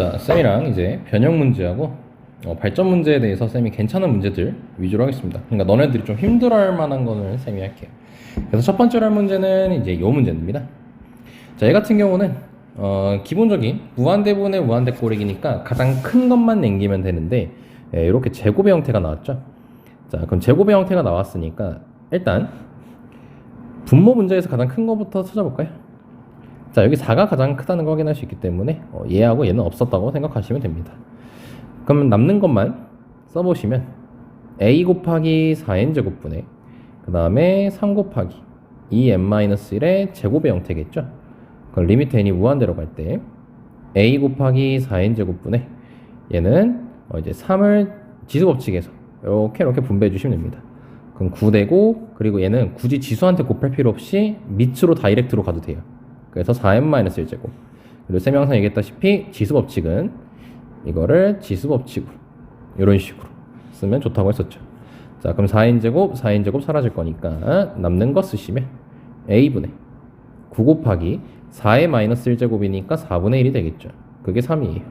자, 쌤이랑 이제 변형 문제하고 발전 문제에 대해서 쌤이 괜찮은 문제들 위주로 하겠습니다. 그러니까 너네들이 좀 힘들어할 만한 거는 쌤이 할게요. 그래서 첫 번째로 할 문제는 이제 요 문제입니다. 자, 얘 같은 경우는 기본적인 무한대분의 무한대꼴이니까 가장 큰 것만 남기면 되는데 이렇게 제곱의 형태가 나왔죠. 자, 그럼 제곱의 형태가 나왔으니까 일단 분모 문제에서 가장 큰 거부터 찾아볼까요? 자, 여기 4가 가장 크다는 거 확인할 수 있기 때문에 얘하고 얘는 없었다고 생각하시면 됩니다. 그러면 남는 것만 써보시면 a 곱하기 4n제곱분의 그 다음에 3 곱하기 2n-1의 제곱의 형태겠죠. 그럼 리미트 n이 무한대로 갈 때 a 곱하기 4n제곱분의 얘는 이제 3을 지수법칙에서 이렇게 분배해 주시면 됩니다. 그럼 9되고 그리고 얘는 굳이 지수한테 곱할 필요 없이 밑으로 다이렉트로 가도 돼요. 그래서 4n-1제곱. 그리고 쌤이 항상 얘기했다시피 지수법칙은 이거를 지수법칙으로 이런 식으로 쓰면 좋다고 했었죠. 자, 그럼 4n제곱 사라질 거니까 남는 거 쓰시면 a분의 9 곱하기 4의 마이너스 1제곱이니까 4분의 1이 되겠죠. 그게 3이에요.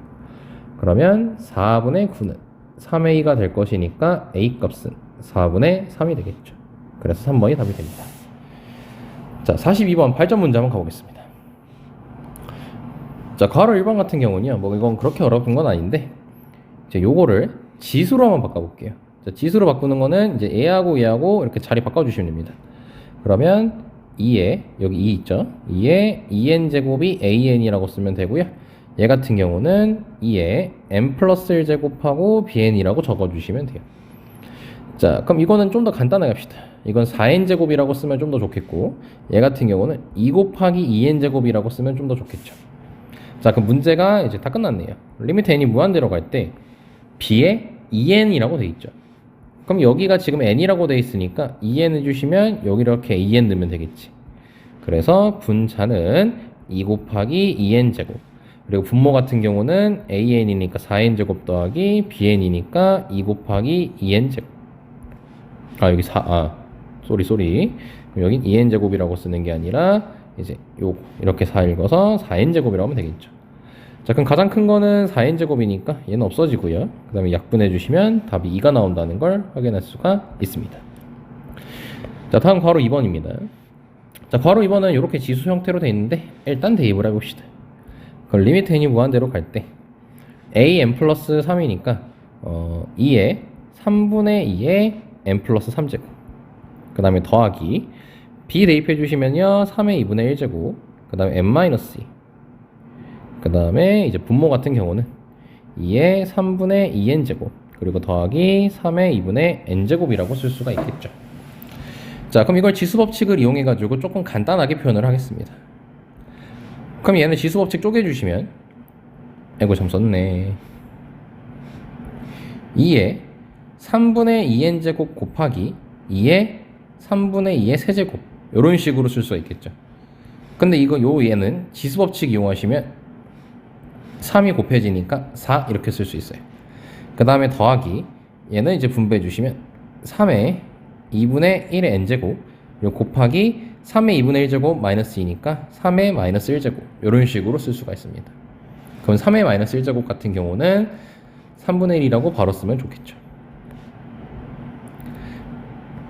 그러면 4분의 9는 3a 가 될 것이니까 a 값은 4분의 3이 되겠죠. 그래서 3번이 답이 됩니다. 자, 42번 발전 문제 한번 가보겠습니다. 자, 괄호 1번 같은 경우는요, 뭐 이건 그렇게 어려운 건 아닌데 이제 요거를 지수로 한번 바꿔볼게요. 자, 지수로 바꾸는 거는 이제 얘하고 얘하고 이렇게 자리 바꿔주시면 됩니다. 그러면 2에 여기 2 있죠? 2에 2n제곱이 an이라고 쓰면 되고요. 얘 같은 경우는 2에 n 플러스 1제곱하고 bn이라고 적어주시면 돼요. 자, 그럼 이거는 좀 더 간단하게 합시다. 이건 4n제곱이라고 쓰면 좀 더 좋겠고 얘 같은 경우는 2 곱하기 2n제곱이라고 쓰면 좀 더 좋겠죠. 자, 그럼 문제가 이제 다 끝났네요. 리미트 n이 무한대로 갈 때 b에 2n이라고 돼 있죠. 그럼 여기가 지금 n이라고 돼 있으니까 2n 해주시면 여기 이렇게 2n 넣으면 되겠지. 그래서 분자는 2 곱하기 2n제곱. 그리고 분모 같은 경우는 an이니까 4n제곱 더하기 bn이니까 2 곱하기 2n제곱. 아, 여기 쏘리. 여긴 2n제곱이라고 쓰는 게 아니라 이제 요거 이렇게 4 읽어서 4n제곱이라고 하면 되겠죠. 자, 그럼 가장 큰 거는 4n제곱이니까 얘는 없어지고요. 그 다음에 약분해 주시면 답이 2가 나온다는 걸 확인할 수가 있습니다. 자, 다음 괄호 2번입니다. 자, 괄호 2번은 이렇게 지수 형태로 되어 있는데 일단 대입을 해봅시다. 그럼 리미트 n이 무한대로 갈 때 an 플러스 3이니까 2에 3분의 2에 n 플러스 3제곱 그 다음에 더하기 b 대입해 주시면요 3의 2분의 1제곱 그 다음에 n-2 그 다음에 이제 분모 같은 경우는 2의 3분의 2n제곱 그리고 더하기 3의 2분의 n제곱이라고 쓸 수가 있겠죠. 자, 그럼 이걸 지수법칙을 이용해 가지고 조금 간단하게 표현을 하겠습니다. 그럼 얘는 지수법칙 쪼개주시면 아이고 참 썼네. 2의 3분의 2n제곱 곱하기 2의 3분의 2의 세제곱 이런 식으로 쓸 수가 있겠죠. 근데 얘는 지수법칙 이용하시면 3이 곱해지니까 4 이렇게 쓸 수 있어요. 그 다음에 더하기 얘는 이제 분배해 주시면 3의 2분의 1의 n제곱 그리고 곱하기 3의 2분의 1제곱 마이너스 2니까 3의 마이너스 1제곱 이런 식으로 쓸 수가 있습니다. 그럼 3의 마이너스 1제곱 같은 경우는 3분의 1이라고 바로 쓰면 좋겠죠.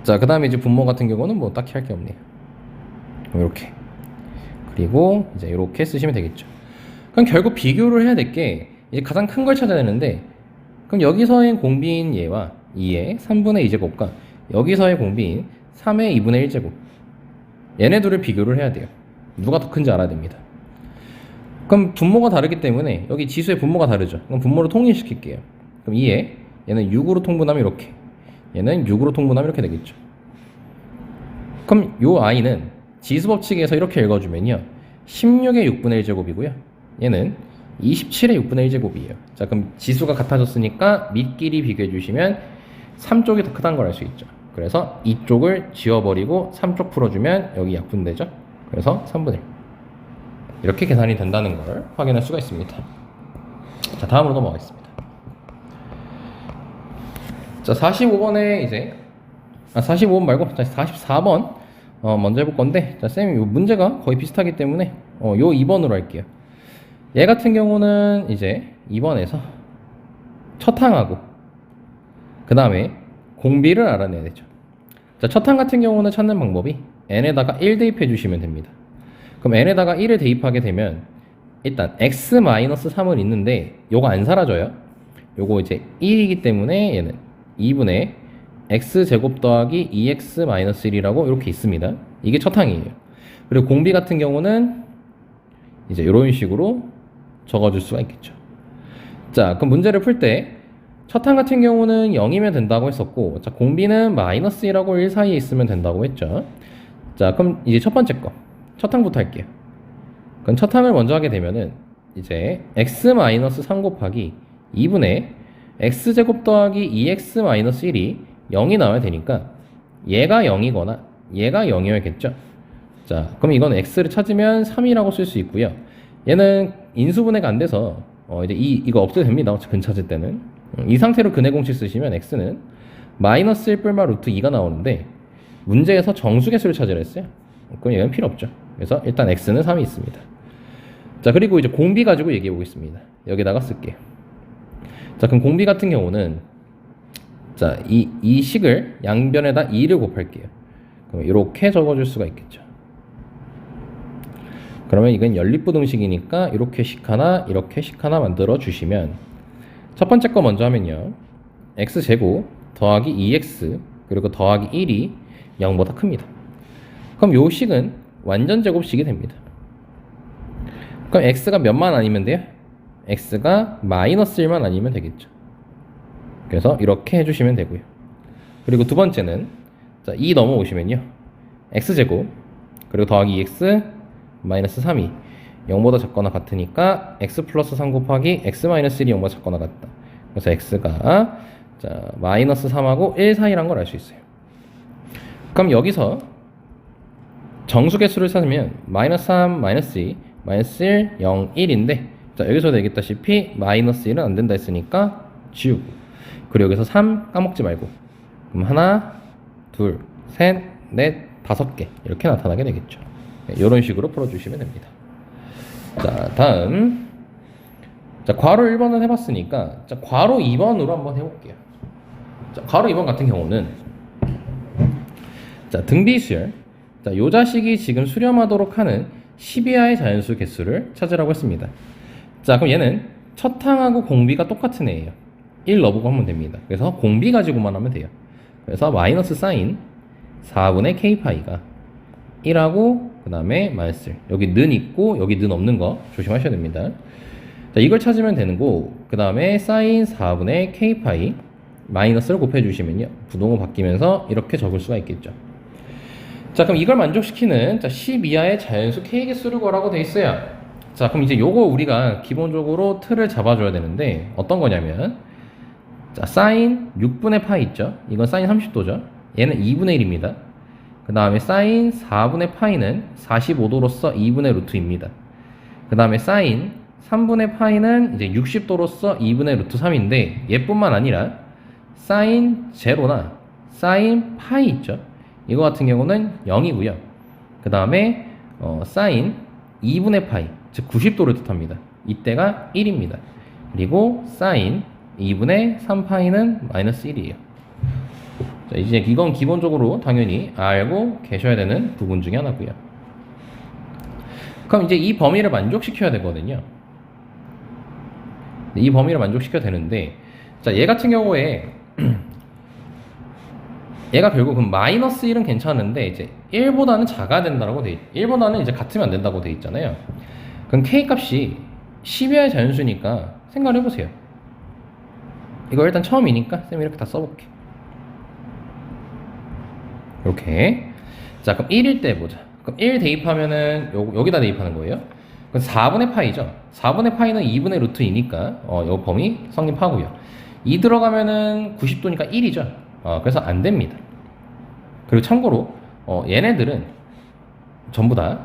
자, 그 다음에 이제 분모 같은 경우는 뭐 딱히 할 게 없네요. 이렇게 그리고 이제 이렇게 쓰시면 되겠죠. 그럼 결국 비교를 해야 될 게 이제 가장 큰 걸 찾아야 되는데 그럼 여기서의 공비인 얘와 2의 3분의 2제곱과 여기서의 공비인 3의 2분의 1제곱 얘네 둘을 비교를 해야 돼요. 누가 더 큰지 알아야 됩니다. 그럼 분모가 다르기 때문에 여기 지수의 분모가 다르죠. 그럼 분모를 통일시킬게요. 그럼 2에 얘는 6으로 통분하면 이렇게 얘는 6으로 통분하면 이렇게 되겠죠. 그럼 요 i는 지수법칙에서 이렇게 읽어주면요 16의 6분의 1제곱이고요 얘는 27의 6분의 1제곱이에요. 자, 그럼 지수가 같아졌으니까 밑끼리 비교해 주시면 3쪽이 더 크다는 걸 알 수 있죠. 그래서 이쪽을 지워버리고 3쪽 풀어주면 여기 약분되죠. 그래서 3분의 1 이렇게 계산이 된다는 걸 확인할 수가 있습니다. 자, 다음으로 넘어가겠습니다. 자, 45번에 이제 45번 말고 44번 먼저 해볼 건데 자, 쌤이 요 문제가 거의 비슷하기 때문에 요 2번으로 할게요. 얘 같은 경우는 이제 2번에서 첫 항하고 그 다음에 공비를 알아내야 되죠. 자, 첫 항 같은 경우는 찾는 방법이 n에다가 1 대입해 주시면 됩니다. 그럼 n에다가 1을 대입하게 되면 일단 x-3은 있는데 요거 안 사라져요. 요거 이제 1이기 때문에 얘는 2분의 x제곱 더하기 2x-1이라고 이렇게 있습니다. 이게 첫 항이에요. 그리고 공비 같은 경우는 이제 이런 식으로 적어줄 수가 있겠죠. 자, 그럼 문제를 풀 때 첫 항 같은 경우는 0이면 된다고 했었고, 자, 공비는 마이너스 1하고 1 사이에 있으면 된다고 했죠. 자, 그럼 이제 첫 번째 거 첫 항부터 할게요. 그럼 첫 항을 먼저 하게 되면은 이제 x-3 곱하기 2분의 x제곱 더하기 2x-1이 0이 나와야 되니까 얘가 0이거나 얘가 0이어야겠죠. 자, 그럼 이건 x를 찾으면 3이라고 쓸 수 있고요. 얘는 인수분해가 안 돼서 이제 이거 없애도 됩니다. 근 찾을 때는 이 상태로 근해 공식 쓰시면 x는 마이너스 1 뿔마 루트 2가 나오는데 문제에서 정수개수를 찾으라 했어요. 그럼 얘는 필요 없죠. 그래서 일단 x는 3이 있습니다. 자, 그리고 이제 공비 가지고 얘기해 보겠습니다. 여기다가 쓸게요. 자, 그럼 공비 같은 경우는 자, 이 식을 양변에다 2를 곱할게요. 그럼 이렇게 적어줄 수가 있겠죠. 그러면 이건 연립부등식이니까 이렇게 식 하나, 이렇게 식 하나 만들어 주시면 첫 번째 거 먼저 하면요. x제곱 더하기 2x 그리고 더하기 1이 0보다 큽니다. 그럼 요 식은 완전 제곱식이 됩니다. 그럼 x가 몇만 아니면 돼요? x가 마이너스 1만 아니면 되겠죠. 그래서 이렇게 해주시면 되고요. 그리고 두 번째는 자, 2 넘어오시면요. x제곱 그리고 더하기 2x 마이너스 3이 0보다 작거나 같으니까 x 플러스 3 곱하기 x 마이너스 1이 0보다 작거나 같다. 그래서 x가 자, 마이너스 3하고 1 사이란 걸 알 수 있어요. 그럼 여기서 정수개수를 찾으면 마이너스 3, 마이너스 2, 마이너스 1, 0, 1인데 자, 여기서 얘기했다시피 마이너스 1은 안 된다 했으니까 지우고 그리고 여기서 3 까먹지 말고 그럼 하나, 둘, 셋, 넷, 5개 이렇게 나타나게 되겠죠. 이런 식으로 풀어주시면 됩니다. 자, 다음 자, 괄호 1번은 해봤으니까 자, 괄호 2번으로 한번 해볼게요. 자, 괄호 2번 같은 경우는 자, 등비수열 자, 요 자식이 지금 수렴하도록 하는 10이하의 자연수 개수를 찾으라고 했습니다. 자, 그럼 얘는 첫 항하고 공비가 똑같은 애예요. 1 넣어보고 하면 됩니다. 그래서 공비 가지고만 하면 돼요. 그래서 마이너스 사인 4분의 k파이가 1하고 그 다음에 마이너스 1 여기 는 있고 여기 는 없는 거 조심하셔야 됩니다. 자, 이걸 찾으면 되는 거 그 다음에 사인 4분의 k파이 마이너스를 곱해주시면요 부동호 바뀌면서 이렇게 적을 수가 있겠죠. 자, 그럼 이걸 만족시키는 자, 10 이하의 자연수 k 개수를 구하라고 돼 있어요. 자, 그럼 이제 요거 우리가 기본적으로 틀을 잡아줘야 되는데 어떤 거냐면 자, 사인 6분의 파이 있죠. 이건 사인 30도죠. 얘는 2분의 1입니다. 그 다음에 사인 4분의 파이는 45도로서 2분의 루트입니다. 그 다음에 사인 3분의 파이는 이제 60도로서 2분의 루트 3인데 얘뿐만 아니라 사인 제로나 사인 파이 있죠. 이거 같은 경우는 0이고요. 그 다음에 사인 2분의 파이 즉 90도를 뜻합니다. 이때가 1입니다. 그리고 사인 2분의 3파이는 마이너스 1이에요. 자, 이제 이건 기본적으로 당연히 알고 계셔야 되는 부분 중에 하나고요. 그럼 이제 이 범위를 만족시켜야 되거든요. 이 범위를 만족시켜야 되는데 자, 얘 같은 경우에 얘가 결국은 마이너스 1은 괜찮은데 이제 1보다는 작아야 된다고 돼 1보다는 이제 같으면 안 된다고 돼 있잖아요. 그럼 k 값이 10이하의 자연수니까 생각을 해보세요. 이거 일단 처음이니까 쌤이 이렇게 다 써볼게. 이렇게. 자, 그럼 1일 때 보자. 그럼 1 대입하면은 여기다 대입하는 거예요. 그럼 4분의 파이죠. 4분의 파이는 2분의 루트 2니까 요 범위 성립하고요. 2 들어가면은 90도니까 1이죠. 그래서 안 됩니다. 그리고 참고로 얘네들은 전부 다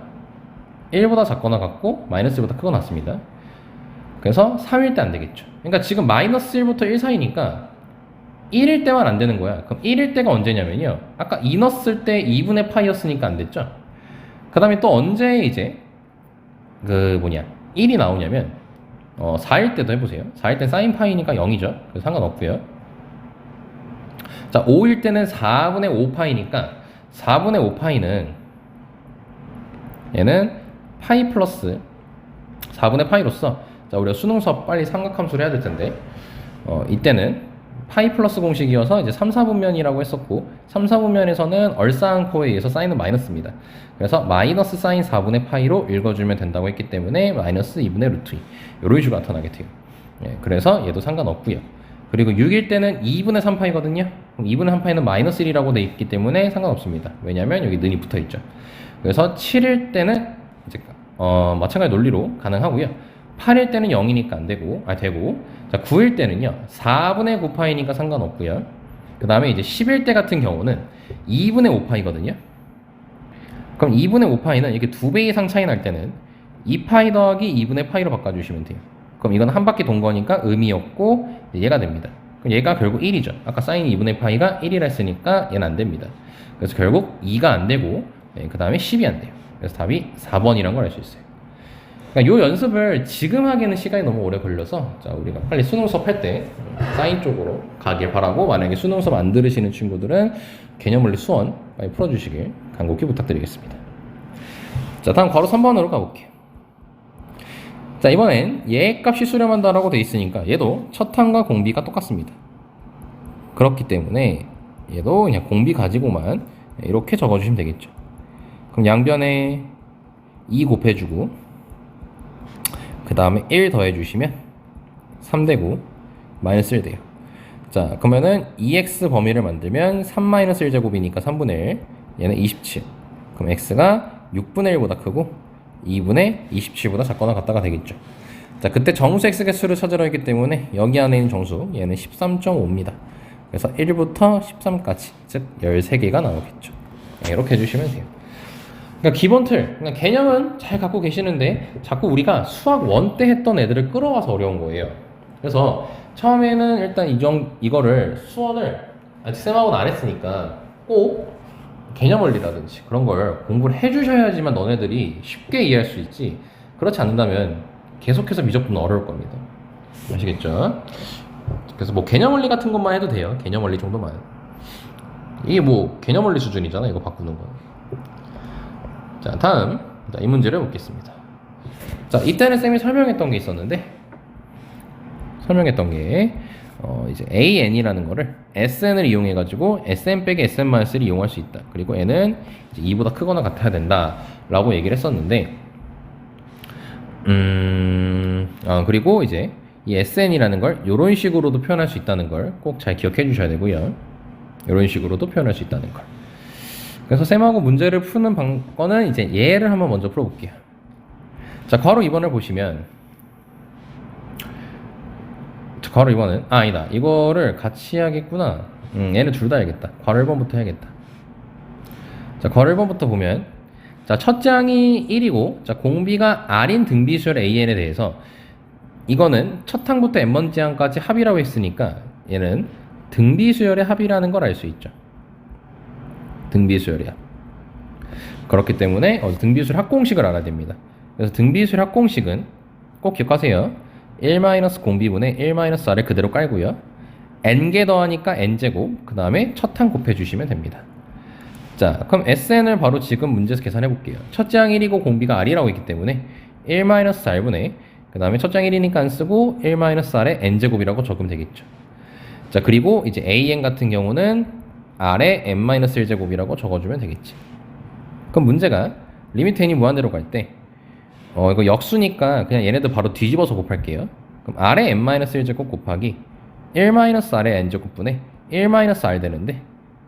1보다 작거나 같고 마이너스 1보다 크거나 같습니다. 그래서 3일 때 안 되겠죠. 그러니까 지금 마이너스 1부터 1 사이니까 1일 때만 안 되는 거야. 그럼 1일 때가 언제냐면요. 아까 2 넣었을 때 2분의 파이였으니까 안 됐죠. 그 다음에 또 언제 이제 1이 나오냐면 4일 때도 해보세요. 4일 땐 사인 파이니까 0이죠. 그래서 상관없고요. 자, 5일 때는 4분의 5파이니까 4분의 5파이는 얘는 파이 플러스 4분의 파이로서, 자, 우리가 수능 수업 빨리 삼각함수를 해야 될 텐데 이때는 파이 플러스 공식이어서 이제 3, 4분면이라고 했었고 3, 4분면에서는 얼싸한 코에 의해서 사인은 마이너스입니다. 그래서 마이너스 사인 4분의 파이로 읽어주면 된다고 했기 때문에 마이너스 2분의 루트 2 이런 식으로 나타나게 돼요. 예, 그래서 얘도 상관없고요. 그리고 6일 때는 2분의 3파이거든요. 그럼 2분의 3파이는 마이너스 1이라고 돼 있기 때문에 상관없습니다. 왜냐하면 여기 는이 붙어 있죠. 그래서 7일 때는 이제 마찬가지 논리로 가능하고요. 8일 때는 0이니까 안 되고, 되고. 자, 9일 때는요, 4분의 9파이니까 상관없고요. 그 다음에 이제 10일 때 같은 경우는 2분의 5파이거든요. 그럼 2분의 5파이는 이렇게 2배 이상 차이 날 때는 2파이 더하기 2분의 파이로 바꿔주시면 돼요. 그럼 이건 한 바퀴 돈 거니까 의미 없고 얘가 됩니다. 그럼 얘가 결국 1이죠. 아까 사인 2분의 파이가 1이라 했으니까 얘는 안 됩니다. 그래서 결국 2가 안 되고, 그 다음에 10이 안 돼요. 그래서 답이 4번이라는 걸 알 수 있어요. 그러니까 요 연습을 지금 하기에는 시간이 너무 오래 걸려서, 자, 우리가 빨리 수능 수업 할 때 사인 쪽으로 가길 바라고, 만약에 수능 수업 안 들으시는 친구들은 개념원리 수원 빨리 풀어주시길 간곡히 부탁드리겠습니다. 자, 다음 괄호 3번으로 가볼게요. 자, 이번엔 얘 값이 수렴한다라고 돼 있으니까 얘도 첫 항과 공비가 똑같습니다. 그렇기 때문에 얘도 그냥 공비 가지고만 이렇게 적어주시면 되겠죠. 그럼 양변에 2 곱해주고 그 다음에 1 더해주시면 3되고 마이너스 1 돼요. 자, 그러면은 2x 범위를 만들면 3-1제곱이니까 3분의 1, 얘는 27. 그럼 x가 6분의 1보다 크고 2분의 27보다 작거나 같다가 되겠죠. 자, 그때 정수 x 개수를 찾으라 했기 때문에 여기 안에 있는 정수 얘는 13.5입니다. 그래서 1부터 13까지, 즉 13개가 나오겠죠. 이렇게 해주시면 돼요. 그러니까 기본 틀, 그러니까 개념은 잘 갖고 계시는데 자꾸 우리가 수학 1 때 했던 애들을 끌어와서 어려운 거예요. 그래서 처음에는 일단 이거를 수원을 아직 쌤하고는 안 했으니까 꼭 개념 원리라든지 그런 걸 공부를 해주셔야지만 너네들이 쉽게 이해할 수 있지, 그렇지 않는다면 계속해서 미적분은 어려울 겁니다. 아시겠죠? 그래서 뭐 개념 원리 같은 것만 해도 돼요. 개념 원리 정도만. 이게 뭐 개념 원리 수준이잖아, 이거 바꾸는 거. 자, 다음 이 문제를 보겠습니다. 자, 이때는 쌤이 설명했던 게 있었는데, 설명했던 게 이제 AN이라는 거를 SN을 이용해 가지고 SN 빼기 SN-1을 이용할 수 있다. 그리고 N은 이제 2보다 크거나 같아야 된다 라고 얘기를 했었는데, 그리고 이제 이 SN이라는 걸 이런 식으로도 표현할 수 있다는 걸 꼭 잘 기억해 주셔야 되고요. 이런 식으로도 표현할 수 있다는 걸. 그래서 쌤하고 문제를 푸는 거는 이제 얘를 한번 먼저 풀어볼게요. 자, 괄호 2번을 보시면, 괄호 2번은 아니다, 이거를 같이 해야겠구나. 얘는 둘 다 해야겠다. 괄호 1번부터 해야겠다. 자, 괄호 1번부터 보면, 자, 첫째 항이 1이고, 자, 공비가 R인 등비수열 AN에 대해서 이거는 첫 항부터 n번째 항까지 합이라고 했으니까 얘는 등비수열의 합이라는 걸 알 수 있죠. 등비수열이야. 그렇기 때문에 등비수열 합공식을 알아야 됩니다. 그래서 등비수열 합공식은 꼭 기억하세요. 1-공비분의 1-r을 그대로 깔고요. n개 더하니까 n제곱, 그 다음에 첫 항 곱해주시면 됩니다. 자, 그럼 SN을 바로 지금 문제에서 계산해 볼게요. 첫째 항 1이고 공비가 R이라고 했기 때문에 1-R분의, 그 다음에 첫째 항 1이니까 안 쓰고 1-R의 n제곱이라고 적으면 되겠죠. 자, 그리고 이제 AN 같은 경우는 R의 n-1제곱이라고 적어주면 되겠지. 그럼 문제가 리미트 n이 무한대로 갈 때 이거 역수니까 그냥 얘네들 바로 뒤집어서 곱할게요. 그럼 R의 n-1제곱 곱하기 1-R의 n제곱분의 1-R 되는데,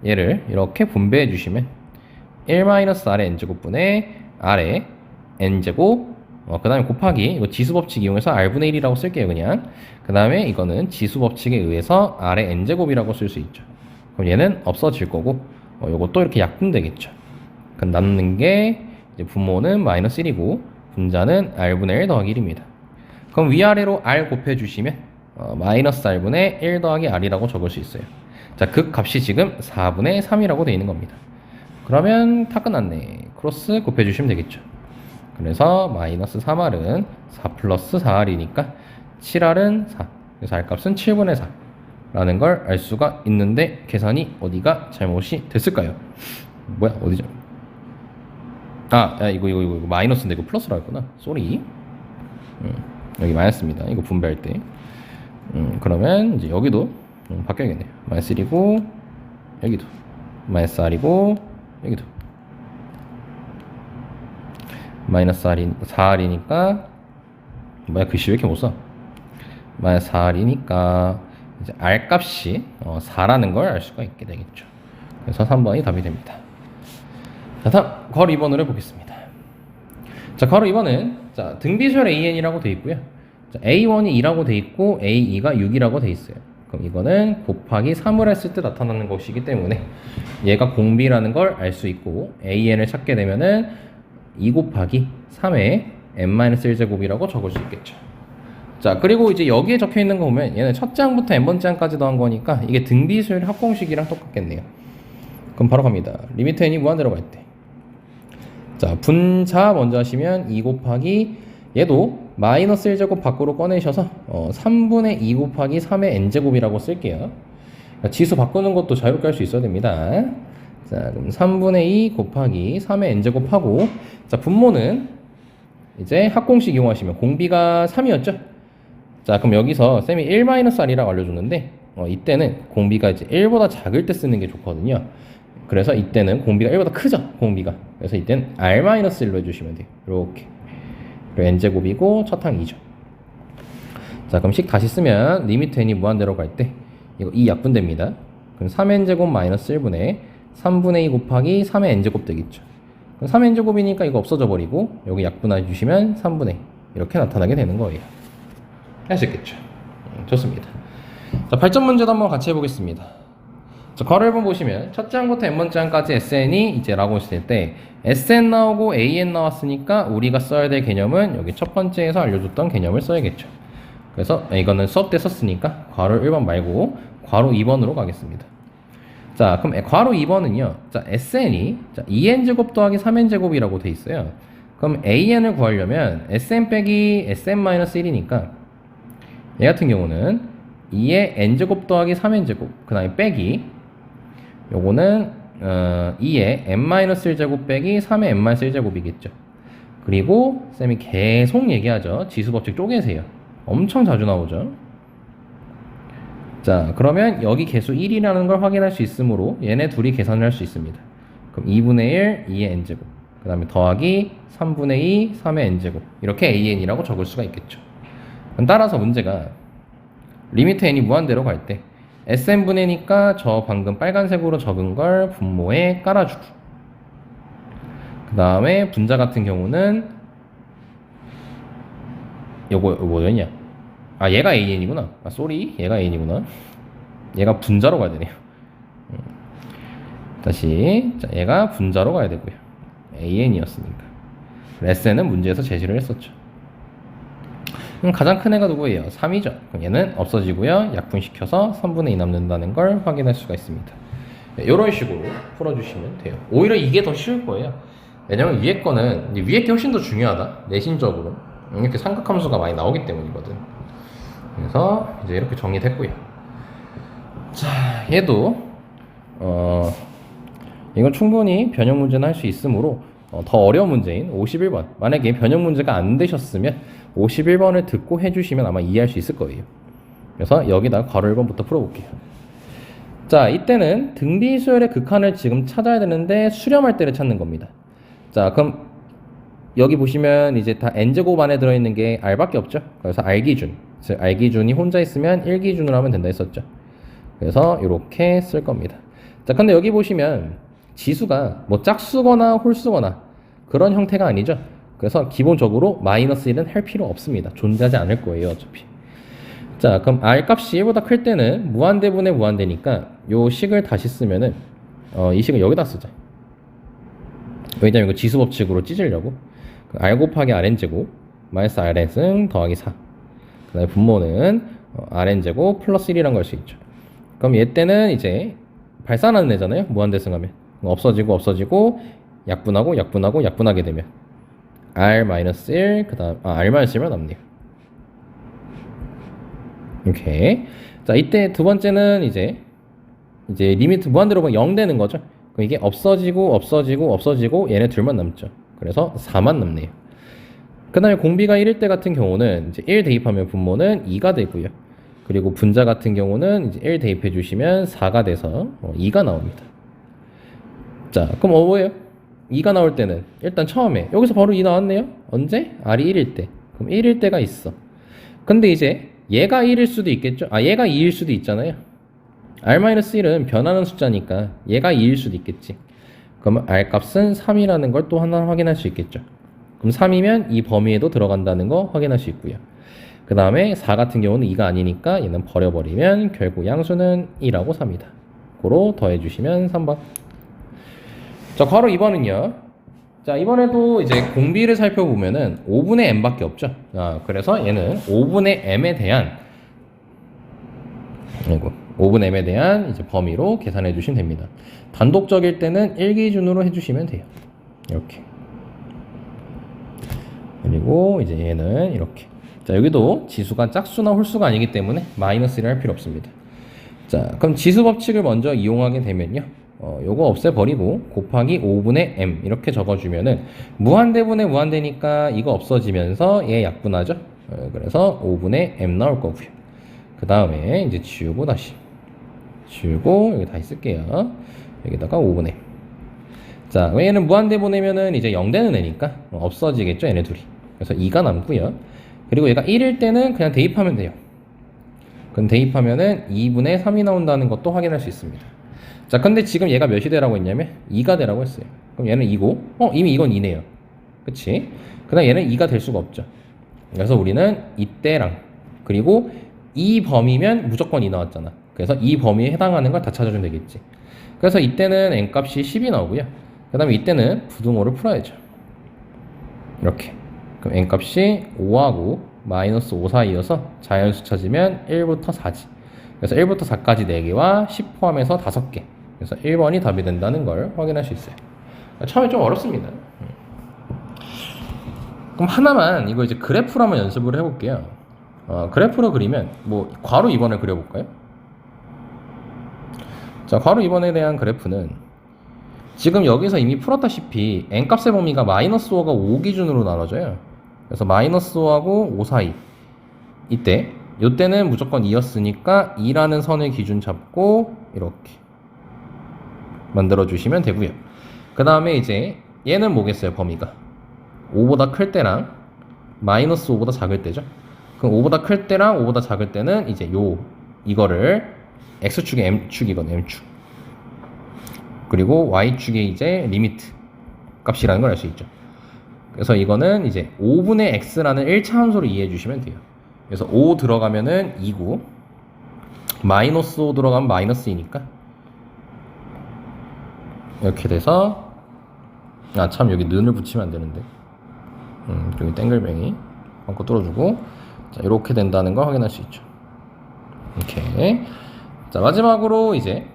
얘를 이렇게 분배해 주시면 1-R의 n제곱분의 R의 n제곱, 그 다음에 곱하기, 이거 지수법칙 이용해서 R분의 1이라고 쓸게요, 그냥. 그 다음에 이거는 지수법칙에 의해서 R의 n제곱이라고 쓸 수 있죠. 그럼 얘는 없어질 거고, 요것도 이렇게 약분되겠죠. 그럼 남는 게 이제 분모는 마이너스 1이고 분자는 R분의 1 더하기 1입니다. 그럼 위아래로 R 곱해주시면 마이너스 R분의 1 더하기 R이라고 적을 수 있어요. 자, 그 값이 지금 4분의 3이라고 되어 있는 겁니다. 그러면 다 끝났네. 크로스 곱해주시면 되겠죠. 그래서 마이너스 3R은 4 플러스 4R이니까 7R은 4. 그래서 R값은 7분의 4 라는 걸 알 수가 있는데 계산이 어디가 잘못이 됐을까요? 뭐야 어디죠? 야, 이거 마이너스인데 이거 플러스로 했구나. 쏘리. 여기 마이너스입니다. 이거 분배할 때. 그러면 이제 여기도 바뀌어야겠네요. 마이너스 1이고 여기도 마이너스 R이고 여기도 마이너스 4R이니까 뭐야 글씨 왜 이렇게 못 써? 마이너스 4R이니까 이제 R 값이 4라는 걸 알 수가 있게 되겠죠. 그래서 3번이 답이 됩니다. 자, 다음 괄호 2번으로 해보겠습니다. 자, 괄호 2번은 자, 등비수열 AN이라고 되어 있고요. 자, A1이 2라고 되어 있고 A2가 6이라고 되어 있어요. 그럼 이거는 곱하기 3을 했을 때 나타나는 것이기 때문에 얘가 공비라는 걸 알 수 있고 AN을 찾게 되면은 2 곱하기 3의 n-1제곱이라고 적을 수 있겠죠. 자, 그리고 이제 여기에 적혀 있는 거 보면 얘는 첫째 항부터 n번째 항까지 더한 거니까 이게 등비수열 합공식이랑 똑같겠네요. 그럼 바로 갑니다. 리미트 n이 무한대로 갈 때. 자, 분자 먼저 하시면 2 곱하기 얘도 마이너스 1제곱 밖으로 꺼내셔서 3분의 2 곱하기 3의 n제곱이라고 쓸게요. 지수 바꾸는 것도 자유롭게 할 수 있어야 됩니다. 자, 그럼 3분의 2 곱하기 3의 n제곱 하고 자, 분모는 이제 합공식 이용하시면 공비가 3이었죠? 자, 그럼 여기서 쌤이 1-R이라고 알려줬는데 이때는 공비가 이제 1보다 작을 때 쓰는 게 좋거든요. 그래서 이때는 공비가 1보다 크죠? 공비가. 그래서 이때는 R-1로 해주시면 돼요. 이렇게. 그리고 n제곱이고 첫 항 2죠. 자, 그럼 식 다시 쓰면 리미트 n이 무한대로 갈 때 이거 2 약분됩니다. 그럼 3n제곱 마이너스 1분의 3분의 2 곱하기 3의 n제곱 되겠죠. 그럼 3의 n제곱이니까 이거 없어져 버리고 여기 약분해 주시면 3분의 2 이렇게 나타나게 되는 거예요. 할 수 있겠죠. 좋습니다. 자, 8점 문제도 한번 같이 해보겠습니다. 자, 괄호 1번 보시면 첫째 항부터 n번째 항까지 SN이 이제 라고 했을 때 SN 나오고 AN 나왔으니까 우리가 써야 될 개념은 여기 첫 번째에서 알려줬던 개념을 써야겠죠. 그래서 이거는 수업 때 썼으니까 괄호 1번 말고 괄호 2번으로 가겠습니다. 자, 그럼 괄호 2번은요. 자, SN이 2n제곱 더하기 3n제곱이라고 돼 있어요. 그럼 AN을 구하려면 SN 빼기 SN-1이니까 얘 같은 경우는 2의 n제곱 더하기 3n제곱 그 다음에 빼기 요거는 2의 n-1제곱 빼기 3의 n-1제곱이겠죠. 그리고 쌤이 계속 얘기하죠. 지수법칙 쪼개세요. 엄청 자주 나오죠. 자, 그러면 여기 개수 1이라는 걸 확인할 수 있으므로 얘네 둘이 계산을 할 수 있습니다. 그럼 2분의 1, 2의 n제곱 그 다음에 더하기 3분의 2, 3의 n제곱 이렇게 an이라고 적을 수가 있겠죠. 따라서 문제가 리미트 n이 무한대로 갈 때 sn분의 n이니까 저 방금 빨간색으로 적은 걸 분모에 깔아주고 그 다음에 분자 같은 경우는 요거 뭐였냐? 아, 얘가 an이구나. 아, 쏘리, 얘가 an이구나. 얘가 분자로 가야 되네요. 다시 자, 얘가 분자로 가야 되고요. an이었으니까 sn은 문제에서 제시를 했었죠. 그럼 가장 큰 애가 누구예요? 3이죠. 그럼 얘는 없어지고요. 약분시켜서 3분의 2 남는다는 걸 확인할 수가 있습니다. 이런 식으로 풀어주시면 돼요. 오히려 이게 더 쉬울 거예요. 왜냐면 위에 거는 위에 게 훨씬 더 중요하다. 내신적으로 이렇게 삼각함수가 많이 나오기 때문이거든. 그래서 이제 이렇게 정리됐고요. 자, 얘도 이건 충분히 변형 문제는 할 수 있으므로 더 어려운 문제인 51번 만약에 변형 문제가 안 되셨으면 51번을 듣고 해주시면 아마 이해할 수 있을 거예요. 그래서 여기다 괄호 1번부터 풀어볼게요. 자, 이때는 등비수열의 극한을 지금 찾아야 되는데 수렴할 때를 찾는 겁니다. 자, 그럼 여기 보시면 이제 다 n제곱 안에 들어있는 게 r밖에 없죠. 그래서 r기준, 즉 r기준이 혼자 있으면 1기준으로 하면 된다 했었죠. 그래서 이렇게 쓸 겁니다. 자, 근데 여기 보시면 지수가 뭐 짝수거나 홀수거나 그런 형태가 아니죠. 그래서 기본적으로 마이너스 1은 할 필요 없습니다. 존재하지 않을 거예요, 어차피. 자, 그럼 r 값이 1보다 클 때는 무한대분의 무한대니까 요 식을 다시 쓰면은 이 식을 여기다 쓰자. 왜냐면 이거 지수 법칙으로 찢으려고. r 곱하기 rn제곱 마이너스 rn승 더하기 4. 그 다음에 분모는 rn제곱 플러스 1이란 걸 수 있죠. 그럼 얘 때는 이제 발산하는 애잖아요. 무한대승하면. 없어지고 약분하고 약분하게 되면 r-1 그다음 r-1만 남네요. 이렇게. 자, 이때 두 번째는 이제 리미트 무한대로 보면 0 되는 거죠. 그럼 이게 없어지고 얘네 둘만 남죠. 그래서 4만 남네요. 그 다음에 공비가 1일 때 같은 경우는 이제 1 대입하면 분모는 2가 되고요. 그리고 분자 같은 경우는 이제 1 대입해 주시면 4가 돼서 2가 나옵니다. 자, 그럼 뭐예요? 2가 나올 때는 일단 처음에 여기서 바로 2 나왔네요. 언제? R이 1일 때. 그럼 1일 때가 있어. 근데 이제 얘가 1일 수도 있겠죠? 얘가 2일 수도 있잖아요. R-1은 변하는 숫자니까 얘가 2일 수도 있겠지. 그러면 R 값은 3이라는 걸 또 하나 확인할 수 있겠죠. 그럼 3이면 이 범위에도 들어간다는 거 확인할 수 있고요. 그 다음에 4 같은 경우는 2가 아니니까 얘는 버려버리면 결국 양수는 2라고 삽니다. 고로 더해주시면 3번. 자, 괄호 2번은요. 자, 이번에도 이제 공비를 살펴보면은 5분의 m밖에 없죠. 그래서 얘는 5분의 m에 대한 5분의 m에 대한 이제 범위로 계산해 주시면 됩니다. 단독적일 때는 1 기준으로 해주시면 돼요. 이렇게. 그리고 이제 얘는 이렇게. 자, 여기도 지수가 짝수나 홀수가 아니기 때문에 마이너스를 할 필요 없습니다. 자, 그럼 지수 법칙을 먼저 이용하게 되면요. 요거 없애버리고 곱하기 5분의 m 이렇게 적어주면은 무한대분의 무한대니까 이거 없어지면서 얘 약분하죠. 그래서 5분의 m 나올 거고요. 그 다음에 이제 지우고 다시 지우고 여기 다시 쓸게요. 여기다가 5분의 m. 자, 얘는 무한대분해면은 이제 0 되는 애니까 없어지겠죠, 얘네 둘이. 그래서 2가 남고요. 그리고 얘가 1일 때는 그냥 대입하면 돼요. 그럼 대입하면은 2분의 3이 나온다는 것도 확인할 수 있습니다. 자, 근데 지금 얘가 몇이 되라고 했냐면 2가 되라고 했어요. 그럼 얘는 2고, 이미 이건 2네요. 그치? 그 다음 얘는 2가 될 수가 없죠. 그래서 우리는 이때랑, 그리고 이 범위면 무조건 2 나왔잖아. 그래서 이 범위에 해당하는 걸 다 찾아주면 되겠지. 그래서 이때는 n값이 10이 나오고요. 그 다음에 이때는 부등호를 풀어야죠. 이렇게. 그럼 n값이 5하고 마이너스 5 사이여서 자연수 찾으면 1부터 4지. 그래서 1부터 4까지 4개와 10 포함해서 5개. 그래서 1번이 답이 된다는 걸 확인할 수 있어요. 처음에 좀 어렵습니다. 그럼 하나만 이거 이제 그래프로 한번 연습을 해볼게요. 그래프로 그리면 뭐 괄호 2번을 그려볼까요? 자, 괄호 2번에 대한 그래프는 지금 여기서 이미 풀었다시피 n값의 범위가 마이너스 5가 5 기준으로 나눠져요. 그래서 마이너스 5하고 5 사이 이때는 무조건 2였으니까 2라는 선을 기준 잡고 이렇게 만들어 주시면 되고요. 그 다음에 이제 얘는 뭐겠어요? 범위가 5보다 클 때랑 마이너스 5보다 작을 때죠. 그럼 5보다 클 때랑 5보다 작을 때는 이제 이거를 x축의 m축이건 m축, 그리고 y축의 이제 리미트 값이라는 걸 알 수 있죠. 그래서 이거는 이제 5분의 x라는 1차 함수로 이해해 주시면 돼요. 그래서 5 들어가면은 2고 마이너스 5 들어가면 마이너스 2니까 이렇게 돼서 참 여기 는을 붙이면 안 되는데 여기 땡글뱅이 한코 뚫어주고 자, 이렇게 된다는 걸 확인할 수 있죠. 이렇게. 자, 마지막으로 이제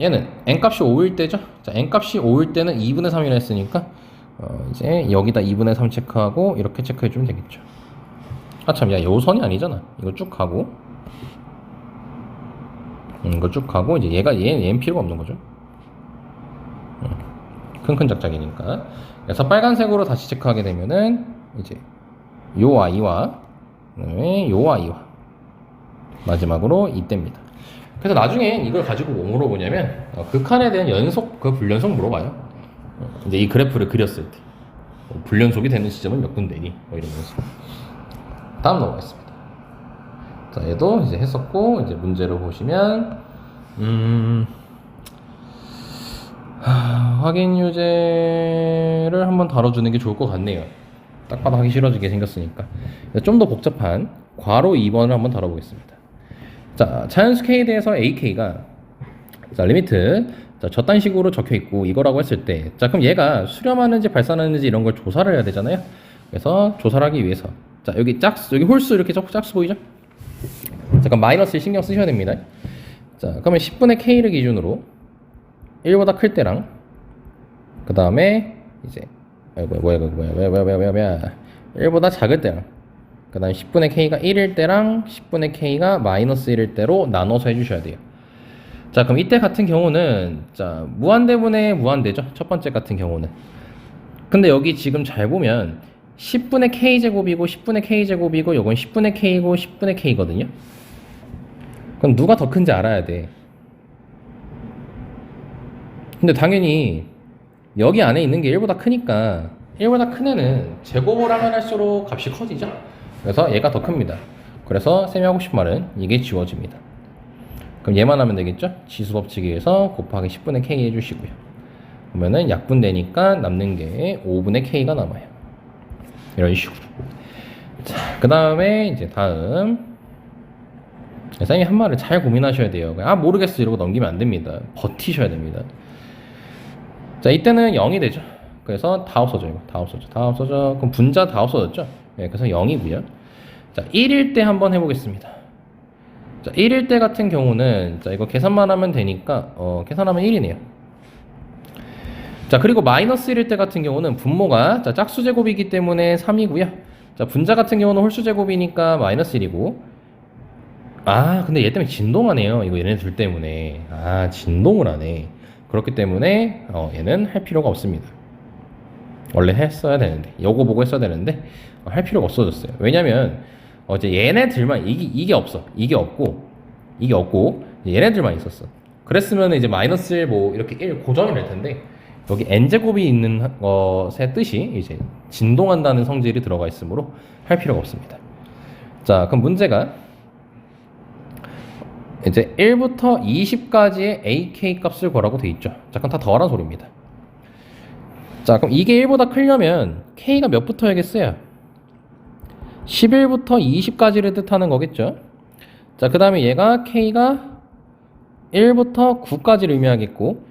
얘는 n값이 5일 때죠. 자, n값이 5일 때는 2분의 3이라 했으니까 이제 여기다 2분의 3 체크하고 이렇게 체크해 주면 되겠죠. 참, 야, 요 선이 아니잖아. 이거 쭉 하고 이거 쭉 하고 이제 얘는 필요가 없는 거죠. 큰 작작이니까. 그래서 빨간색으로 다시 체크하게 되면은 이제 요 i와 요 i와 마지막으로 이때입니다. 그래서 나중에 이걸 가지고 뭐 물어보냐면 극한에 대한 연속, 불연속 물어봐요. 이제 이 그래프를 그렸을 때 불연속이 되는 지점은 몇 군데니? 뭐 이러면서. 다음 넘어가겠습니다. 자, 얘도 이제 했었고 이제 문제로 보시면 확인 유제를 한번 다뤄주는 게 좋을 것 같네요. 딱 봐도 하기 싫어지게 생겼으니까. 좀 더 복잡한 괄호 2번을 한번 다뤄보겠습니다. 자, 자연수 k에 대해서 ak가 자, 리미트 자, 저딴 식으로 적혀 있고 이거라고 했을 때 자, 그럼 얘가 수렴하는지 발산하는지 이런 걸 조사를 해야 되잖아요. 그래서 조사를 하기 위해서 자, 여기 여기 홀수 이렇게 짝수 보이죠? 잠깐 마이너스 신경 쓰셔야 됩니다. 자, 그러면 10분의 k를 기준으로 1보다 클 때랑 그 다음에 이제 뭐야 1보다 작을 때랑 그 다음에 10분의 k가 1일 때랑 10분의 k가 마이너스 1일 때로 나눠서 해주셔야 돼요. 자, 그럼 이때 같은 경우는 자 무한대분의 무한대죠. 첫 번째 같은 경우는. 근데 여기 지금 잘 보면 10분의 k제곱이고 10분의 k제곱이고 요건 10분의 k고 10분의 k거든요. 그럼 누가 더 큰지 알아야 돼. 근데 당연히 여기 안에 있는 게 1보다 크니까 1보다 큰 애는 제곱을 하면 할수록 값이 커지죠. 그래서 얘가 더 큽니다. 그래서 쌤이 하고 싶은 말은 이게 지워집니다. 그럼 얘만 하면 되겠죠? 지수법칙에서 곱하기 10분의 k 해주시고요. 그러면은 약분되니까 남는 게 5분의 k가 남아요. 이런 식으로. 자, 그 다음에 이제 다음 쌤이 한 말을 잘 고민하셔야 돼요. 아 모르겠어 이러고 넘기면 안 됩니다. 버티셔야 됩니다. 자, 이때는 0이 되죠. 그래서 다 없어져 이거. 다 없어져. 그럼 분자 다 없어졌죠? 네, 그래서 0이고요. 자, 1일 때 한번 해보겠습니다. 자, 1일 때 같은 경우는 자, 이거 계산만 하면 되니까 계산하면 1이네요. 자, 그리고 마이너스 1일 때 같은 경우는 분모가 자, 짝수 제곱이기 때문에 3이고요. 자, 분자 같은 경우는 홀수 제곱이니까 마이너스 1이고. 아, 근데 얘 때문에 진동하네요. 이거 얘네 둘 때문에. 아, 진동을 하네. 그렇기 때문에 얘는 할 필요가 없습니다. 원래 했어야 되는데 요거 보고 했어야 되는데 할 필요가 없어졌어요. 왜냐면 이제 얘네들만 이게 없어. 이게 없고 얘네들만 있었어. 그랬으면 이제 마이너스 1 뭐 이렇게 1 고정이 될 텐데 여기 n제곱이 있는 것의 뜻이 이제 진동한다는 성질이 들어가 있으므로 할 필요가 없습니다. 자, 그럼 문제가 이제 1부터 20까지의 AK 값을 구하라고 돼 있죠. 자, 그럼 다 더하라는 소리입니다. 자, 그럼 이게 1보다 크려면 K가 몇 붙어야겠어요? 11부터 20까지를 뜻하는 거겠죠. 자, 그 다음에 얘가 K가 1부터 9까지를 의미하겠고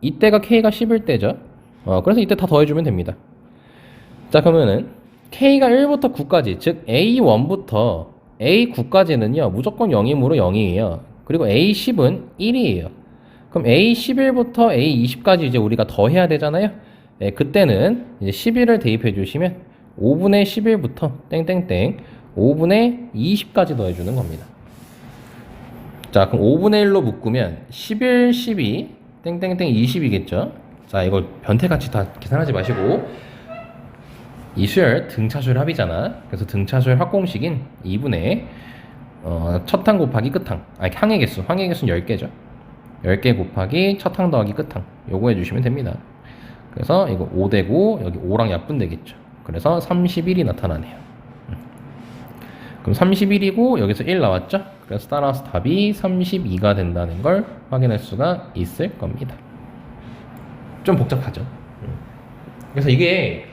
이때가 K가 11대죠. 그래서 이때 다 더해주면 됩니다. 자, 그러면은 K가 1부터 9까지 즉 A1부터 A9까지는요 무조건 0이므로 0이에요. 그리고 A10은 1이에요. 그럼 A11부터 A20까지 이제 우리가 더해야 되잖아요. 네, 그때는 이제 11을 대입해 주시면 5분의 11부터 땡땡땡 5분의 20까지 더해주는 겁니다. 자, 그럼 5분의 1로 묶으면 11, 12 땡땡땡 20이겠죠. 자, 이거 변태같이 다 계산하지 마시고 이수열 등차수열 합이잖아. 그래서 등차수열 합공식인 2분의 첫항 곱하기 끝항, 아니 항의 개수는 10개죠. 10개 곱하기 첫항 더하기 끝항 요거 해주시면 됩니다. 그래서 이거 5되고 여기 5랑 약분되겠죠. 그래서 31이 나타나네요. 그럼 31이고 여기서 1 나왔죠. 그래서 따라서 답이 32가 된다는 걸 확인할 수가 있을 겁니다. 좀 복잡하죠. 그래서 이게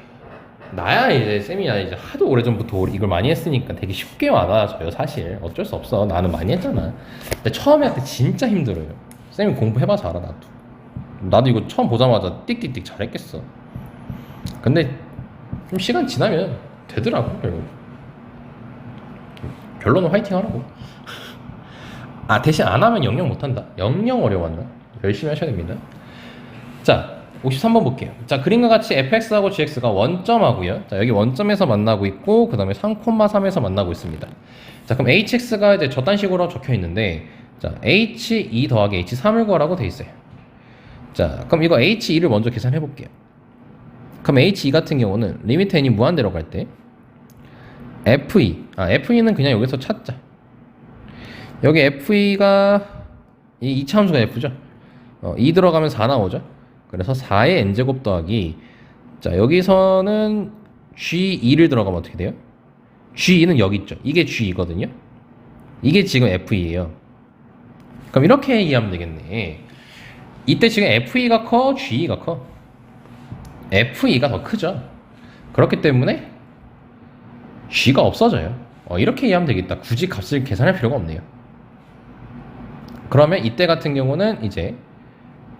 나야 이제 쌤이야 이제 하도 오래전부터 이걸 많이 했으니까 되게 쉽게 와닿아져요. 사실 어쩔 수 없어. 나는 많이 했잖아. 근데 처음에 할 때 진짜 힘들어요. 쌤이 공부해봐서 알아. 나도 이거 처음 보자마자 띡띡띡 잘했겠어. 근데 좀 시간 지나면 되더라고. 결론은 화이팅 하라고. 아, 대신 안 하면 영영 못한다. 영영 어려웠나? 열심히 하셔야 됩니다. 자, 53번 볼게요. 자, 그림과 같이 fx하고 gx가 원점하고요. 자, 여기 원점에서 만나고 있고 그 다음에 3,3에서 만나고 있습니다. 자, 그럼 hx가 이제 저딴 식으로 적혀 있는데 자, h2 더하기 h3을 구하라고 돼 있어요. 자, 그럼 이거 h2를 먼저 계산해 볼게요. 그럼 h2 같은 경우는 리미트 n이 무한대로 갈 때 FE는 그냥 여기서 찾자. 여기 FE가 이 2차함수가 F죠. 2 들어가면 4 나오죠. 그래서 4의 n제곱 더하기 자, 여기서는 G2를 들어가면 어떻게 돼요? G2는 여기 있죠. 이게 G2거든요. 이게 지금 FE예요. 그럼 이렇게 이해하면 되겠네. 이때 지금 FE가 커, G2가 커? FE가 더 크죠. 그렇기 때문에 G가 없어져요. 이렇게 이해하면 되겠다. 굳이 값을 계산할 필요가 없네요. 그러면 이때 같은 경우는 이제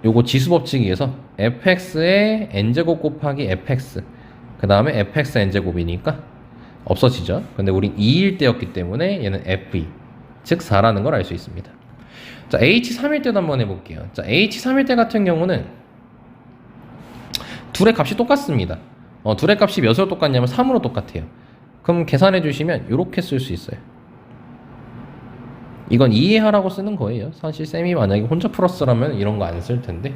요거 지수법칙에 의해서 fx의 n제곱 곱하기 fx 그 다음에 fx n제곱이니까 없어지죠. 근데 우린 2일 때였기 때문에 얘는 fe 즉 4라는 걸 알 수 있습니다. 자, h3일 때도 한번 해볼게요. 자, h3일 때 같은 경우는 둘의 값이 똑같습니다. 둘의 값이 몇으로 똑같냐면 3으로 똑같아요. 그럼 계산해 주시면 이렇게 쓸 수 있어요. 이건 이해하라고 쓰는 거예요. 사실 쌤이 만약에 혼자 플러스라면 이런 거 안 쓸 텐데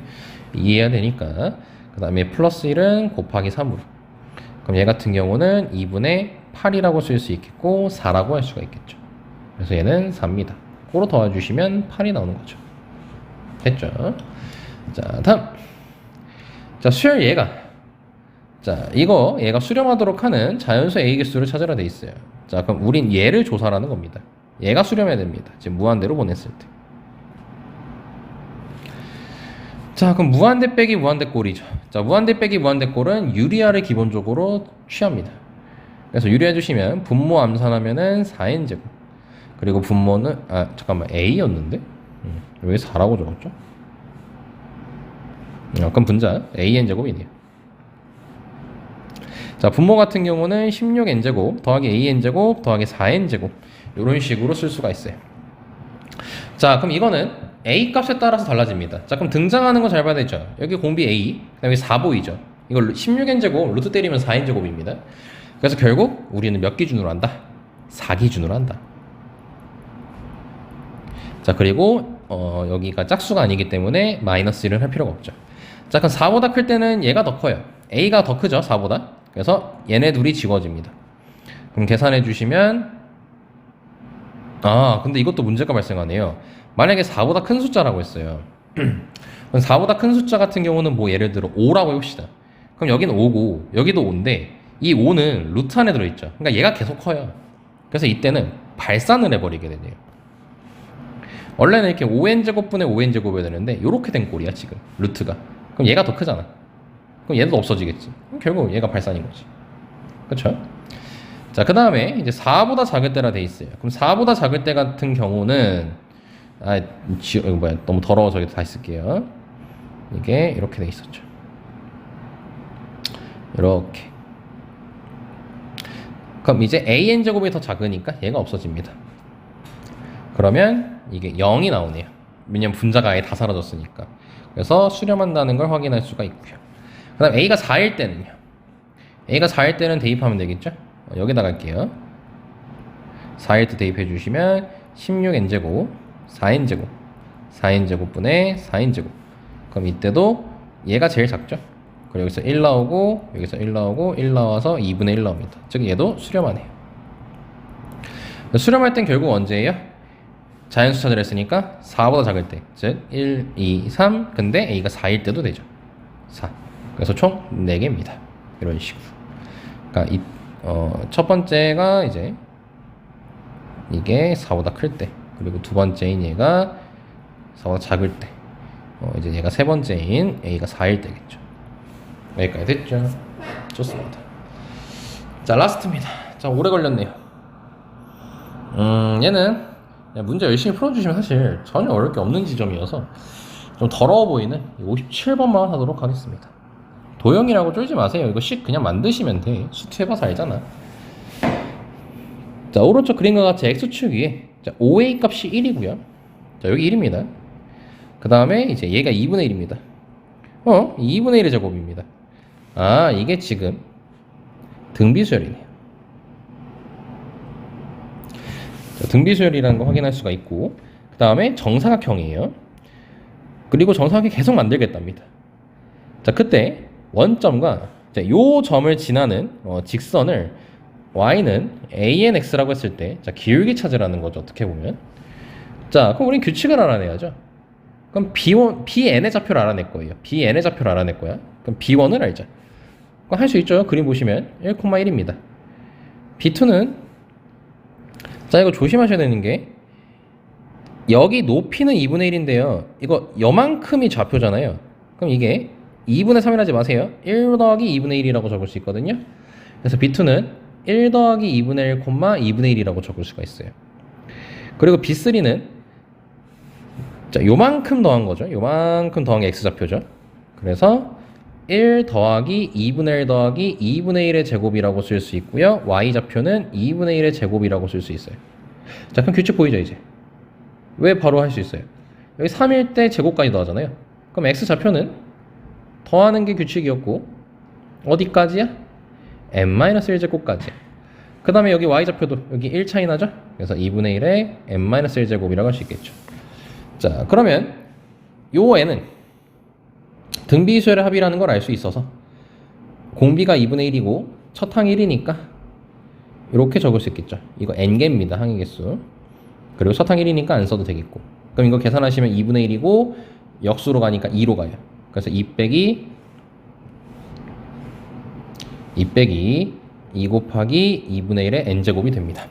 이해해야 되니까. 그 다음에 플러스 1은 곱하기 3으로. 그럼 얘 같은 경우는 2분의 8이라고 쓸 수 있겠고 4라고 할 수가 있겠죠. 그래서 얘는 4입니다. 꼬로 도와주시면 8이 나오는 거죠. 됐죠? 자, 다음. 자, 수열 얘가. 자, 이거 얘가 수렴하도록 하는 자연수 A 개수를 찾으라 돼 있어요. 자, 그럼 우린 얘를 조사하는 겁니다. 얘가 수렴해야 됩니다. 지금 무한대로 보냈을 때. 자, 그럼 무한대 빼기 무한대 꼴이죠. 자, 무한대 빼기 무한대 꼴은 유리화를 기본적으로 취합니다. 그래서 유리화 주시면 분모 암산하면은 4n제곱. 그리고 분모는 잠깐만 a였는데 왜 4라고 적었죠? 그럼 분자 an제곱이네요. 자, 분모 같은 경우는 16n제곱 더하기 an제곱 더하기 4n제곱 이런 식으로 쓸 수가 있어요. 자, 그럼 이거는 a 값에 따라서 달라집니다. 자, 그럼 등장하는 거 잘 봐야 되죠. 여기 공비 a, 그다음에 4 보이죠. 이거 16n제곱 루트 때리면 4n제곱입니다. 그래서 결국 우리는 몇 기준으로 한다? 4 기준으로 한다. 자, 그리고 여기가 짝수가 아니기 때문에 마이너스 1을 할 필요가 없죠. 자, 그럼 4보다 클 때는 얘가 더 커요. a가 더 크죠, 4보다. 그래서 얘네 둘이 지워집니다. 그럼 계산해 주시면 근데 이것도 문제가 발생하네요. 만약에 4보다 큰 숫자라고 했어요. 그럼 4보다 큰 숫자 같은 경우는 뭐 예를 들어 5라고 해봅시다. 그럼 여기는 5고 여기도 5인데 이 5는 루트 안에 들어있죠. 그러니까 얘가 계속 커요. 그래서 이때는 발산을 해버리게 되네요. 원래는 이렇게 5n제곱분의 5n제곱이 되는데 이렇게 된 꼴이야 지금 루트가. 그럼 얘가 더 크잖아. 그럼 얘도 없어지겠지. 그럼 결국 얘가 발산인 거지. 그렇죠? 자, 그 다음에 이제 4보다 작을 때라 돼 있어요. 그럼 4보다 작을 때 같은 경우는 이거 뭐야, 너무 더러워서 여기 다시 쓸게요. 이게 이렇게 돼 있었죠. 이렇게. 그럼 이제 an제곱이 더 작으니까 얘가 없어집니다. 그러면 이게 0이 나오네요. 왜냐면 분자가 아예 다 사라졌으니까. 그래서 수렴한다는 걸 확인할 수가 있고요. 그 다음 a가 4일 때는요. a가 4일 때는 대입하면 되겠죠. 여기다 갈게요. 4일 때 대입해 주시면 16n제곱 4n제곱 4n제곱분의 4n제곱. 그럼 이때도 얘가 제일 작죠. 그리고 여기서 1 나오고 여기서 1 나오고 1 나와서 2분의 1 나옵니다. 즉 얘도 수렴하네요. 수렴할 땐 결국 언제예요? 자연수 찾으라 했으니까 4보다 작을 때, 즉 1, 2, 3. 근데 a가 4일 때도 되죠. 4. 그래서 총 4개입니다. 이런 식으로. 그러니까 첫 번째가 이제 이게 4보다 클 때, 그리고 두 번째인 얘가 4보다 작을 때, 이제 얘가 세 번째인 a가 4일 때겠죠. 여기까지 됐죠? 좋습니다. 자, 라스트입니다. 자, 오래 걸렸네요. 얘는 문제 열심히 풀어주시면 사실 전혀 어려울 게 없는 지점이어서 좀 더러워 보이는 57번만 하도록 하겠습니다. 도형이라고 쫄지 마세요. 이거 식 그냥 만드시면 돼. 수투해봐서 알잖아. 자, 오른쪽 그림과 같이 x축 위에 자, 5a 값이 1이고요. 자, 여기 1입니다. 그 다음에 이제 얘가 2분의 1입니다. 2분의 1의 제곱입니다. 이게 지금 등비수열이네요. 자, 등비수열이라는 거 확인할 수가 있고, 그 다음에 정사각형이에요. 그리고 정사각형 계속 만들겠답니다. 자, 그때 원점과 요 점을 지나는 직선을 y는 anx라고 했을 때, 자, 기울기 찾으라는 거죠. 어떻게 보면. 자, 그럼 우린 규칙을 알아내야죠. 그럼 bn의 좌표를 알아낼 거예요. bn의 좌표를 알아낼 거야. 그럼 b1을 알자. 그럼 할 수 있죠. 그림 보시면 1,1입니다. b2는 자, 이거 조심하셔야 되는 게 여기 높이는 2분의 1인데요. 이거 요만큼이 좌표잖아요. 그럼 이게 2분의 3이라 하지 마세요. 1 더하기 2분의 1이라고 적을 수 있거든요. 그래서 b2는 1 더하기 2분의 1, 2분의 1이라고 적을 수가 있어요. 그리고 b3는 자, 요만큼 더한 거죠. 요만큼 더한 게 x좌표죠. 그래서 1 더하기 2분의 1 더하기 2분의 1의 제곱이라고 쓸 수 있고요. y좌표는 2분의 1의 제곱이라고 쓸 수 있어요. 자, 그럼 규칙 보이죠, 이제? 왜 바로 할 수 있어요? 여기 3일 때 제곱까지 더하잖아요. 그럼 x좌표는 더하는 게 규칙이었고 어디까지야? n-1제곱까지. 그 다음에 여기 y좌표도 여기 1 차이 나죠? 그래서 2분의 1에 n-1제곱이라고 할 수 있겠죠. 자, 그러면 요 n은 등비수열의 합이라는 걸 알 수 있어서 공비가 2분의 1이고 첫 항이 1이니까 이렇게 적을 수 있겠죠. 이거 n개입니다. 항의 개수. 그리고 첫 항 1이니까 안 써도 되겠고. 그럼 이거 계산하시면 2분의 1이고 역수로 가니까 2로 가요. 그래서 2 빼기 2 곱하기 2분의 1의 n제곱이 됩니다.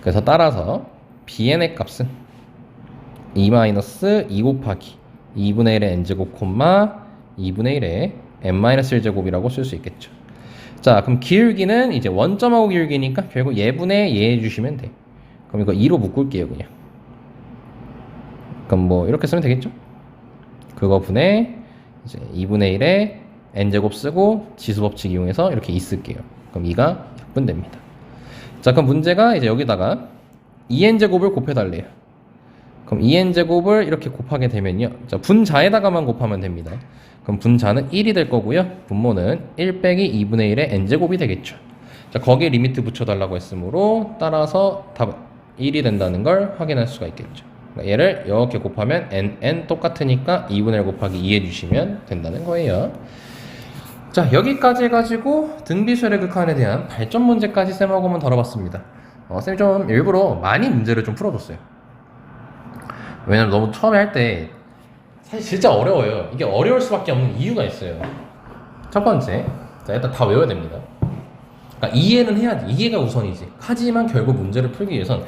그래서 따라서 bn의 값은 2 곱하기 2분의 1의 n제곱 콤마 2분의 1의 n-1제곱이라고 쓸 수 있겠죠. 자, 그럼 기울기는 이제 원점하고 기울기니까 결국 예분의 예 해주시면 돼. 그럼 이거 2로 묶을게요, 그냥. 그럼 뭐 이렇게 쓰면 되겠죠? 그거 분의 이제 2분의 1에 n제곱 쓰고 지수법칙 이용해서 이렇게 2 쓸게요. 그럼 2가 약분됩니다. 자, 그럼 문제가 이제 여기다가 2n제곱을 곱해달래요. 그럼 2n제곱을 이렇게 곱하게 되면요. 자, 분자에다가만 곱하면 됩니다. 그럼 분자는 1이 될 거고요. 분모는 1 빼기 2분의 1의 n제곱이 되겠죠. 자, 거기에 리미트 붙여달라고 했으므로 따라서 답은 1이 된다는 걸 확인할 수가 있겠죠. 그러니까 얘를 이렇게 곱하면 n 똑같으니까 2분의 1 곱하기 2 해주시면 된다는 거예요. 자, 여기까지 해가지고 등비수열의 극한에 대한 발전 문제까지 쌤하고 한번 다뤄봤습니다. 쌤이 좀 일부러 많이 문제를 좀 풀어줬어요. 왜냐면 너무 처음에 할 때 사실 진짜 어려워요. 이게 어려울 수밖에 없는 이유가 있어요. 첫 번째, 자, 일단 다 외워야 됩니다. 그러니까 이해는 해야지. 이해가 우선이지. 하지만 결국 문제를 풀기 위해선,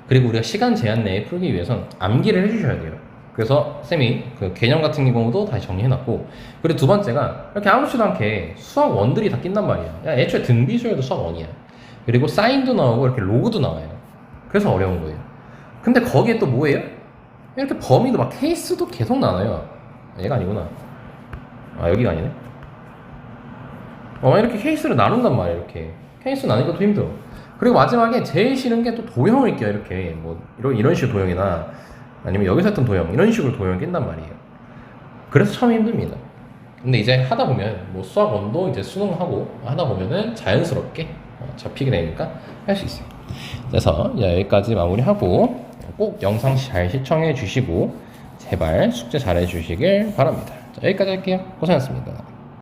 그리고 우리가 시간 제한 내에 풀기 위해선 암기를 해주셔야 돼요. 그래서 쌤이 그 개념 같은 경우도 다시 정리해놨고, 그리고 두 번째가 이렇게 아무렇지도 않게 수학 원들이 다 낀단 말이야. 야, 애초에 등비수열도 수학 원이야. 그리고 사인도 나오고 이렇게 로그도 나와요. 그래서 어려운 거예요. 근데 거기에 또 뭐예요? 이렇게 범위도 막 케이스도 계속 나와요. 얘가 아니구나. 아, 여기가 아니네. 이렇게 케이스를 나눈단 말이야. 이렇게 케이스 나누는 것도 힘들어. 그리고 마지막에 제일 싫은 게 또 도형을 껴. 이렇게 뭐 이런 식으로 도형이나 아니면 여기서 했던 도형, 이런 식으로 도형을 낀단 말이에요. 그래서 참 힘듭니다. 근데 이제 하다 보면 뭐 수학 원도 이제 수능하고 하다 보면은 자연스럽게 잡히게 되니까 할 수 있어요. 그래서 여기까지 마무리하고 꼭 영상 잘 시청해 주시고 제발 숙제 잘 해 주시길 바랍니다. 자, 여기까지 할게요. 고생하셨습니다.